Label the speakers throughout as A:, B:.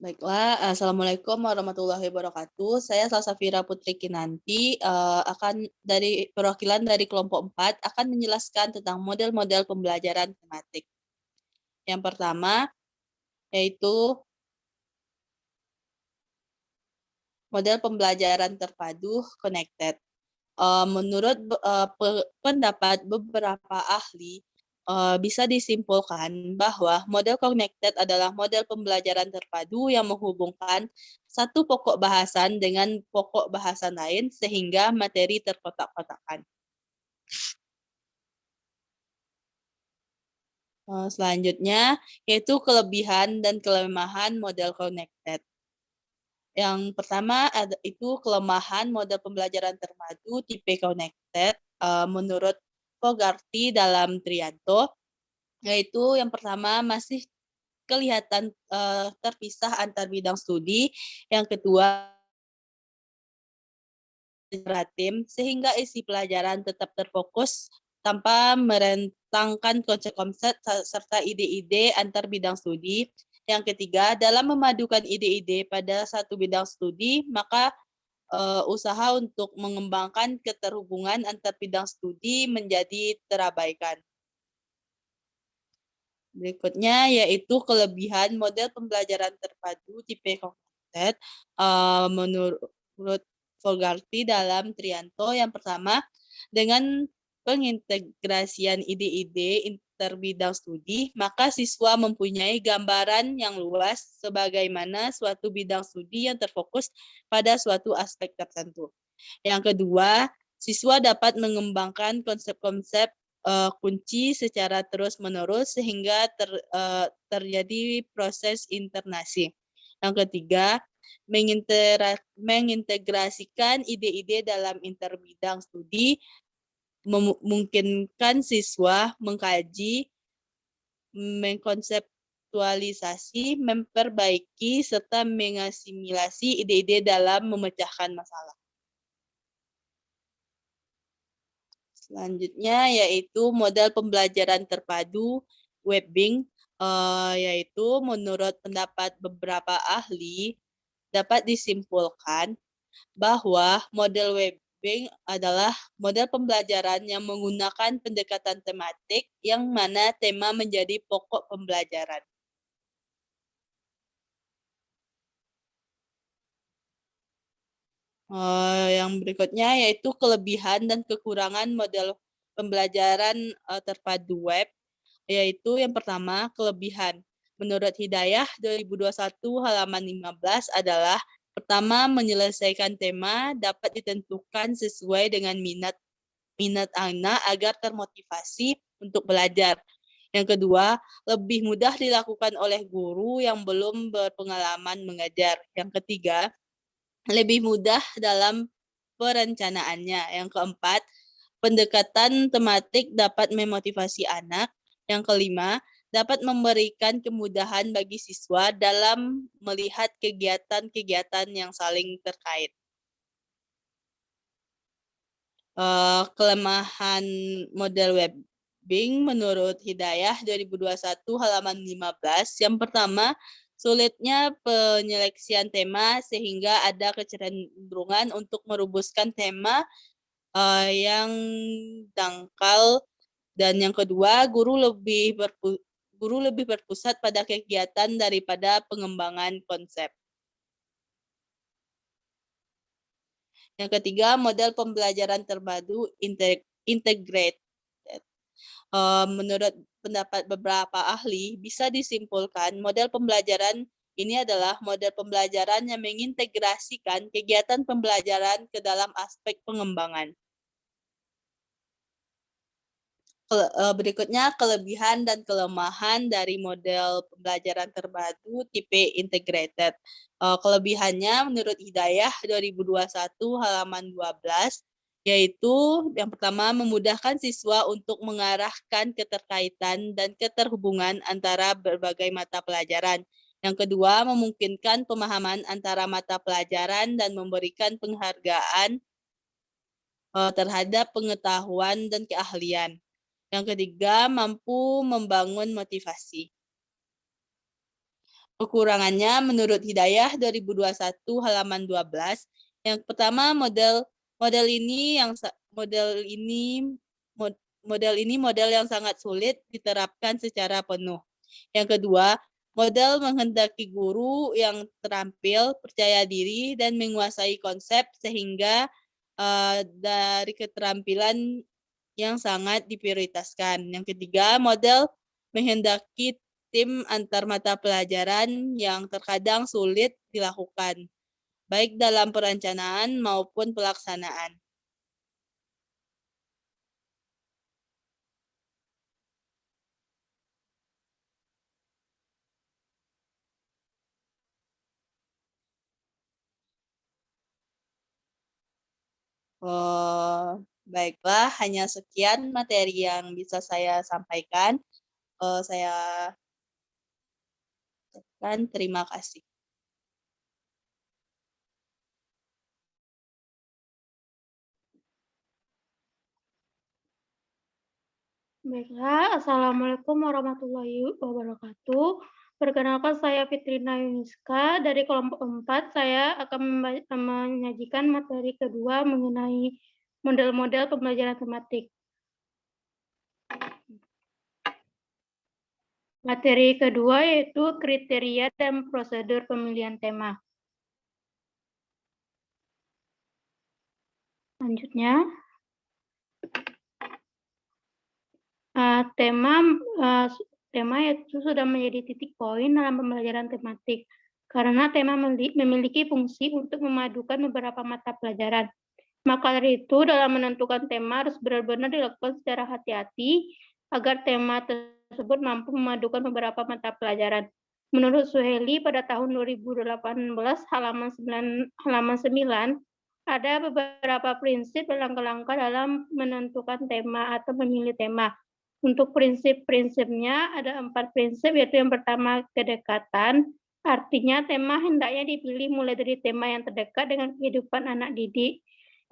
A: Baiklah, Assalamualaikum warahmatullahi wabarakatuh. Saya Salsafira Putri Kinanti, akan dari perwakilan dari kelompok 4 akan menjelaskan tentang model-model pembelajaran tematik. Yang pertama yaitu model pembelajaran terpadu connected. Menurut pendapat beberapa ahli, bisa disimpulkan bahwa model connected adalah model pembelajaran terpadu yang menghubungkan satu pokok bahasan dengan pokok bahasan lain sehingga materi terkotak-kotakan. Selanjutnya, yaitu kelebihan dan kelemahan model connected. Yang pertama itu kelemahan model pembelajaran terpadu tipe connected menurut Fogarty dalam Trianto, yaitu yang pertama masih kelihatan terpisah antar bidang studi, yang kedua secara tim sehingga isi pelajaran tetap terfokus tanpa merentangkan konsep-konsep serta ide-ide antar bidang studi. Yang ketiga, dalam memadukan ide-ide pada satu bidang studi, maka usaha untuk mengembangkan keterhubungan antar bidang studi menjadi terabaikan. Berikutnya yaitu kelebihan model pembelajaran terpadu tipe connected menurut Fogarty dalam Trianto. Yang pertama, dengan pengintegrasian ide-ide interbidang studi, maka siswa mempunyai gambaran yang luas sebagaimana suatu bidang studi yang terfokus pada suatu aspek tertentu. Yang kedua, siswa dapat mengembangkan konsep-konsep kunci secara terus-menerus sehingga terjadi proses internasi. Yang ketiga, mengintegrasikan ide-ide dalam interbidang studi memungkinkan siswa mengkaji, mengkonseptualisasi, memperbaiki, serta mengasimilasi ide-ide dalam memecahkan masalah. Selanjutnya yaitu model pembelajaran terpadu Webbing, yaitu menurut pendapat beberapa ahli dapat disimpulkan bahwa model Webbing adalah model pembelajaran yang menggunakan pendekatan tematik yang mana tema menjadi pokok pembelajaran. Yang berikutnya yaitu kelebihan dan kekurangan model pembelajaran terpadu web, yaitu yang pertama kelebihan. Menurut Hidayah 2021 halaman 15 adalah pertama, menyelesaikan tema dapat ditentukan sesuai dengan minat anak agar termotivasi untuk belajar. Yang kedua, lebih mudah dilakukan oleh guru yang belum berpengalaman mengajar. Yang ketiga, lebih mudah dalam perencanaannya. Yang keempat, pendekatan tematik dapat memotivasi anak. Yang kelima, dapat memberikan kemudahan bagi siswa dalam melihat kegiatan-kegiatan yang saling terkait. Kelemahan model Webbing menurut Hidayah 2021 halaman 15. Yang pertama, sulitnya penyeleksian tema sehingga ada kecenderungan untuk merumuskan tema yang dangkal, dan yang kedua, guru lebih berpusat pada kegiatan daripada pengembangan konsep. Yang ketiga, model pembelajaran terpadu integrated. Menurut pendapat beberapa ahli, bisa disimpulkan model pembelajaran ini adalah model pembelajaran yang mengintegrasikan kegiatan pembelajaran ke dalam aspek pengembangan. Berikutnya kelebihan dan kelemahan dari model pembelajaran terpadu tipe integrated. Kelebihannya menurut Hidayah 2021 halaman 12, yaitu yang pertama memudahkan siswa untuk mengarahkan keterkaitan dan keterhubungan antara berbagai mata pelajaran. Yang kedua, memungkinkan pemahaman antara mata pelajaran dan memberikan penghargaan terhadap pengetahuan dan keahlian. Yang ketiga, mampu membangun motivasi. Kekurangannya menurut Hidayah 2021 halaman 12. Yang pertama model yang sangat sulit diterapkan secara penuh. Yang kedua, model menghendaki guru yang terampil, percaya diri, dan menguasai konsep sehingga dari keterampilan yang sangat diprioritaskan. Yang ketiga, model menghendaki tim antar mata pelajaran yang terkadang sulit dilakukan, baik dalam perencanaan maupun pelaksanaan. Baiklah, hanya sekian materi yang bisa saya sampaikan. Saya ucapkan terima kasih.
B: Baiklah, Assalamualaikum warahmatullahi wabarakatuh. Perkenalkan saya Fitrina Yuniska dari kelompok 4. Saya akan menyajikan materi kedua mengenai model-model pembelajaran tematik. Materi kedua yaitu kriteria dan prosedur pemilihan tema. Selanjutnya, tema itu sudah menjadi titik poin dalam pembelajaran tematik karena tema memiliki fungsi untuk memadukan beberapa mata pelajaran. Maka dari itu, dalam menentukan tema harus benar-benar dilakukan secara hati-hati agar tema tersebut mampu memadukan beberapa mata pelajaran. Menurut Suheli, pada tahun 2018 halaman 9, ada beberapa prinsip dan langkah-langkah dalam menentukan tema atau memilih tema. Untuk prinsip-prinsipnya ada 4 prinsip, yaitu yang pertama kedekatan, artinya tema hendaknya dipilih mulai dari tema yang terdekat dengan kehidupan anak didik.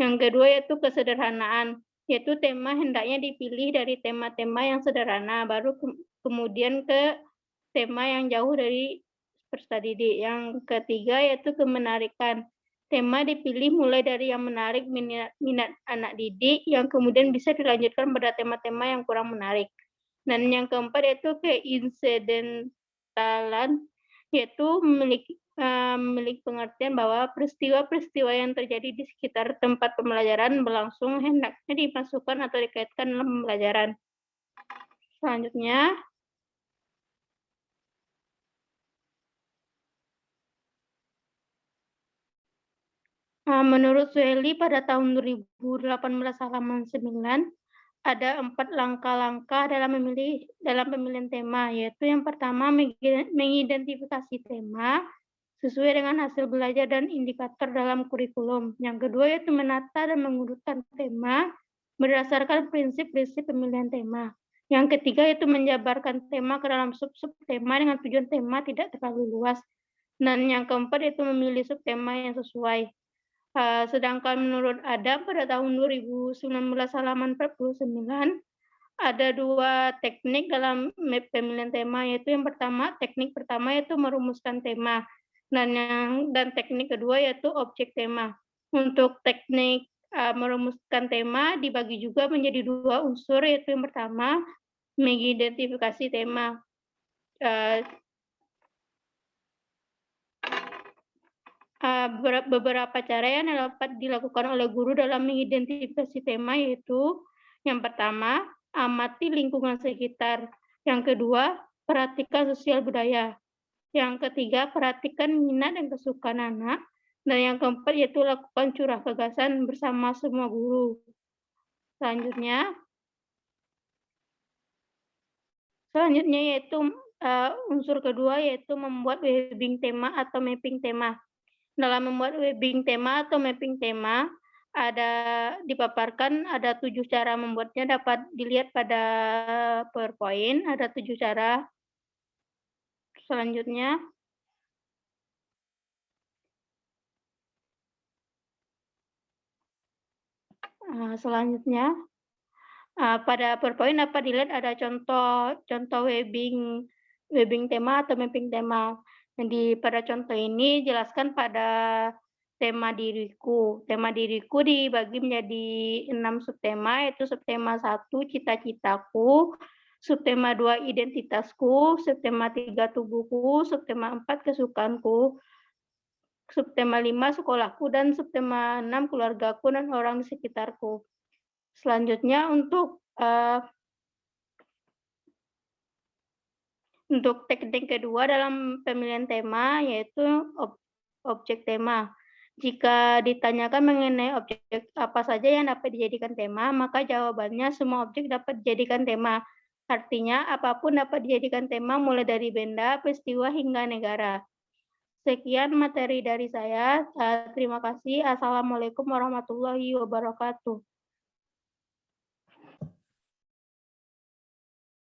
B: Yang kedua yaitu kesederhanaan, yaitu tema hendaknya dipilih dari tema-tema yang sederhana, baru kemudian ke tema yang jauh dari peserta didik. Yang ketiga yaitu kemenarikan, tema dipilih mulai dari yang menarik minat anak didik, yang kemudian bisa dilanjutkan pada tema-tema yang kurang menarik. Dan yang keempat yaitu keinsidentalan, yaitu memiliki pengertian bahwa peristiwa-peristiwa yang terjadi di sekitar tempat pembelajaran berlangsung hendaknya dimasukkan atau dikaitkan dalam pembelajaran. Selanjutnya, menurut Suheli pada tahun 2018 halaman 9, ada 4 langkah-langkah dalam pemilihan tema, yaitu yang pertama mengidentifikasi tema sesuai dengan hasil belajar dan indikator dalam kurikulum. Yang kedua yaitu menata dan mengurutkan tema berdasarkan prinsip-prinsip pemilihan tema. Yang ketiga yaitu menjabarkan tema ke dalam sub-sub tema dengan tujuan tema tidak terlalu luas. Dan yang keempat yaitu memilih subtema yang sesuai. Sedangkan menurut Adam pada tahun 2019 halaman 49, ada 2 teknik dalam pemilihan tema, yaitu yang pertama, teknik pertama yaitu merumuskan tema, dan teknik kedua yaitu objek tema. Untuk teknik merumuskan tema dibagi juga menjadi 2 unsur, yaitu yang pertama, mengidentifikasi tema. Beberapa cara yang dapat dilakukan oleh guru dalam mengidentifikasi tema yaitu yang pertama, amati lingkungan sekitar. Yang kedua, perhatikan sosial budaya. Yang ketiga, perhatikan minat dan kesukaan anak. Dan yang keempat yaitu lakukan curah gagasan bersama semua guru. Selanjutnya yaitu unsur kedua yaitu membuat webbing tema atau mapping tema. Dalam membuat webbing tema atau mapping tema, dipaparkan ada 7 cara membuatnya, dapat dilihat pada PowerPoint, ada 7 cara. Selanjutnya, pada PowerPoint dapat dilihat ada contoh webbing tema atau mapping tema. Pada contoh ini jelaskan pada tema diriku. Tema diriku dibagi menjadi 6 subtema, yaitu subtema 1 cita-citaku, subtema 2 identitasku, subtema 3 tubuhku, subtema 4 kesukaanku, subtema 5 sekolahku, dan subtema 6 keluargaku dan orang di sekitarku. Selanjutnya untuk teknik kedua dalam pemilihan tema yaitu objek tema. Jika ditanyakan mengenai objek apa saja yang dapat dijadikan tema, maka jawabannya semua objek dapat dijadikan tema. Artinya, apapun dapat dijadikan tema mulai dari benda, peristiwa, hingga negara. Sekian materi dari saya. Terima kasih. Assalamualaikum warahmatullahi wabarakatuh.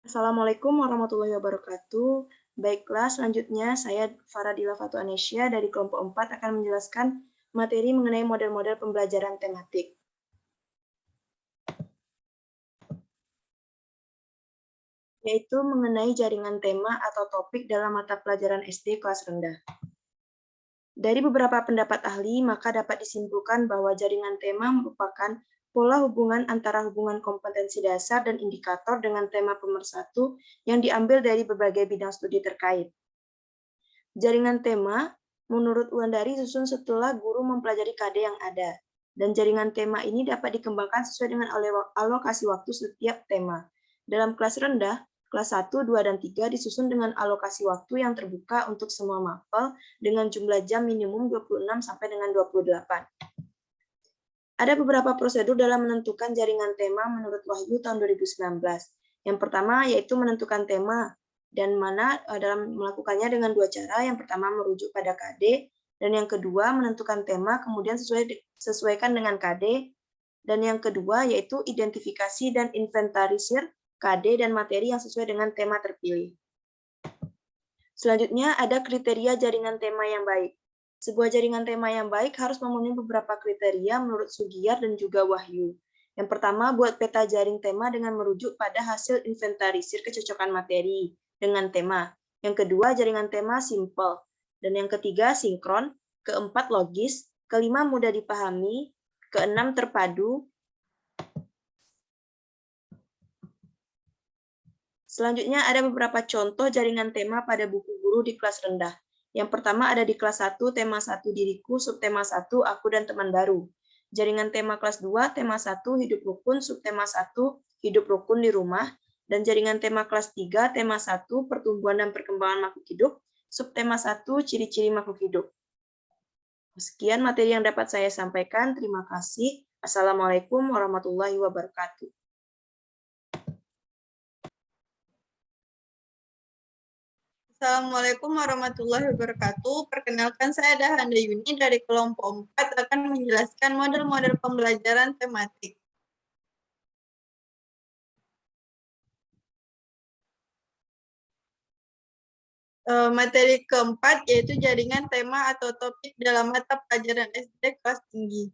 C: Assalamualaikum warahmatullahi wabarakatuh. Baiklah, selanjutnya saya Faradila Fatu Anesya dari kelompok 4 akan menjelaskan materi mengenai model-model pembelajaran tematik. Yaitu mengenai jaringan tema atau topik dalam mata pelajaran SD kelas rendah. Dari beberapa pendapat ahli, maka dapat disimpulkan bahwa jaringan tema merupakan pola hubungan antara hubungan kompetensi dasar dan indikator dengan tema pemersatu yang diambil dari berbagai bidang studi terkait. Jaringan tema, menurut Wulandari, susun setelah guru mempelajari KD yang ada. Dan jaringan tema ini dapat dikembangkan sesuai dengan alokasi waktu setiap tema. Dalam kelas rendah, kelas 1, 2, dan 3 disusun dengan alokasi waktu yang terbuka untuk semua mapel dengan jumlah jam minimum 26 sampai dengan 28. Ada beberapa prosedur dalam menentukan jaringan tema menurut Wahyu tahun 2019. Yang pertama yaitu menentukan tema, dan mana dalam melakukannya dengan dua cara. Yang pertama merujuk pada KD, dan yang kedua menentukan tema kemudian sesuaikan dengan KD, dan yang kedua yaitu identifikasi dan inventarisir KD dan materi yang sesuai dengan tema terpilih. Selanjutnya ada kriteria jaringan tema yang baik. Sebuah jaringan tema yang baik harus memenuhi beberapa kriteria menurut Sugiyar dan juga Wahyu. Yang pertama, buat peta jaring tema dengan merujuk pada hasil inventarisir kecocokan materi dengan tema. Yang kedua, jaringan tema simple. Dan yang ketiga, sinkron. Keempat, logis. Kelima, mudah dipahami. Keenam, terpadu. Selanjutnya ada beberapa contoh jaringan tema pada buku guru di kelas rendah. Yang pertama ada di kelas 1, tema 1 diriku, subtema 1, aku dan teman baru. Jaringan tema kelas 2, tema 1, hidup rukun, subtema 1, hidup rukun di rumah. Dan jaringan tema kelas 3, tema 1, pertumbuhan dan perkembangan makhluk hidup, subtema 1, ciri-ciri makhluk hidup. Sekian materi yang dapat saya sampaikan. Terima kasih. Assalamualaikum warahmatullahi wabarakatuh.
D: Assalamualaikum warahmatullahi wabarakatuh. Perkenalkan, saya Dahanda Yuni dari kelompok 4 akan menjelaskan model-model pembelajaran tematik. Materi keempat yaitu jaringan tema atau topik dalam mata pelajaran SD kelas tinggi.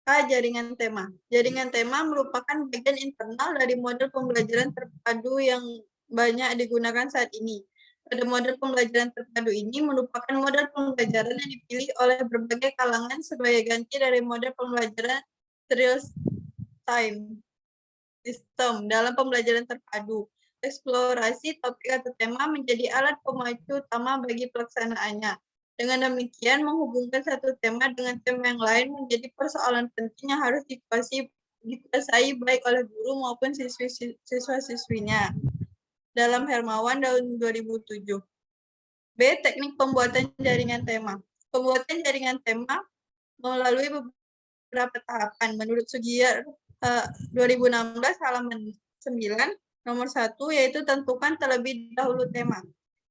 D: Jaringan tema. Jaringan tema merupakan bagian internal dari model pembelajaran terpadu yang banyak digunakan saat ini. Pada model pembelajaran terpadu ini merupakan model pembelajaran yang dipilih oleh berbagai kalangan sebagai ganti dari model pembelajaran real time system dalam pembelajaran terpadu. Eksplorasi topik atau tema menjadi alat pemacu utama bagi pelaksanaannya. Dengan demikian, menghubungkan satu tema dengan tema yang lain menjadi persoalan penting yang harus dikuasai baik oleh guru maupun siswa-siswinya. Dalam Hermawan tahun 2007. B. Teknik pembuatan jaringan tema. Pembuatan jaringan tema melalui beberapa tahapan. Menurut Sugiyar 2016 halaman 9, nomor 1 yaitu tentukan terlebih dahulu tema.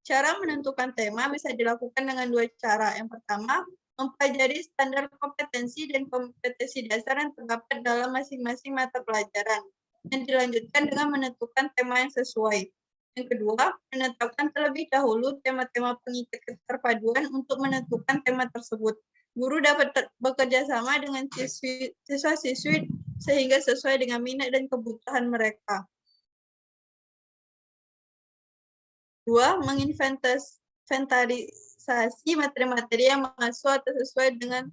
D: Cara menentukan tema bisa dilakukan dengan dua cara. Yang pertama, mempelajari standar kompetensi dan kompetensi dasar yang terdapat dalam masing-masing mata pelajaran. Dan dilanjutkan dengan menentukan tema yang sesuai. Yang kedua, menetapkan terlebih dahulu tema-tema pengikat keterpaduan untuk menentukan tema tersebut. Guru dapat bekerja sama dengan siswa-siswi sehingga sesuai dengan minat dan kebutuhan mereka. 2. Menginventarisasi materi-materi yang masuk atau sesuai dengan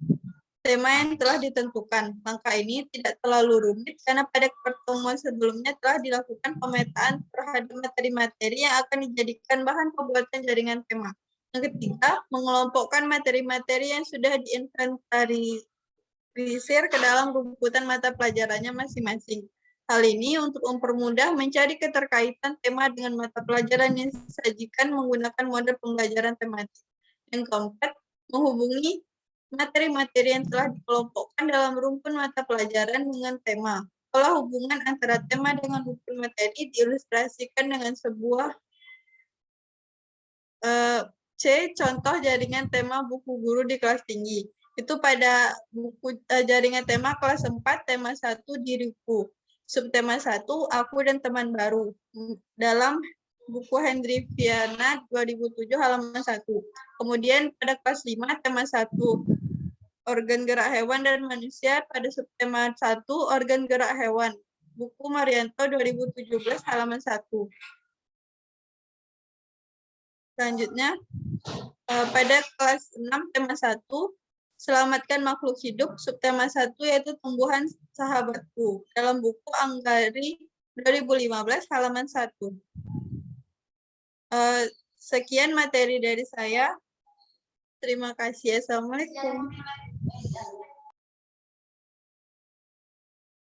D: tema yang telah ditentukan. Langkah ini tidak terlalu rumit karena pada pertemuan sebelumnya telah dilakukan pemetaan terhadap materi-materi yang akan dijadikan bahan pembuatan jaringan tema. Yang ketiga, mengelompokkan materi-materi yang sudah diinventarisir ke dalam rujukan mata pelajarannya masing-masing. Hal ini untuk mempermudah mencari keterkaitan tema dengan mata pelajaran yang disajikan menggunakan model pembelajaran tematik. Yang keempat, menghubungi materi-materi yang telah dikelompokkan dalam rumpun mata pelajaran dengan tema. Pola hubungan antara tema dengan rumpun materi diilustrasikan dengan sebuah C. Contoh jaringan tema buku guru di kelas tinggi. Itu pada buku jaringan tema kelas 4, tema 1, diriku. Subtema 1, aku dan teman baru. Dalam buku Hendri Viana 2007 halaman 1. Kemudian pada kelas 5, tema 1. Organ gerak hewan dan manusia pada subtema 1, organ gerak hewan. Buku Marianto 2017 halaman 1. Selanjutnya, pada kelas 6, tema 1, selamatkan makhluk hidup, subtema 1 yaitu tumbuhan sahabatku. Dalam buku Anggari 2015 halaman 1. Sekian materi dari saya. Terima kasih. Assalamualaikum.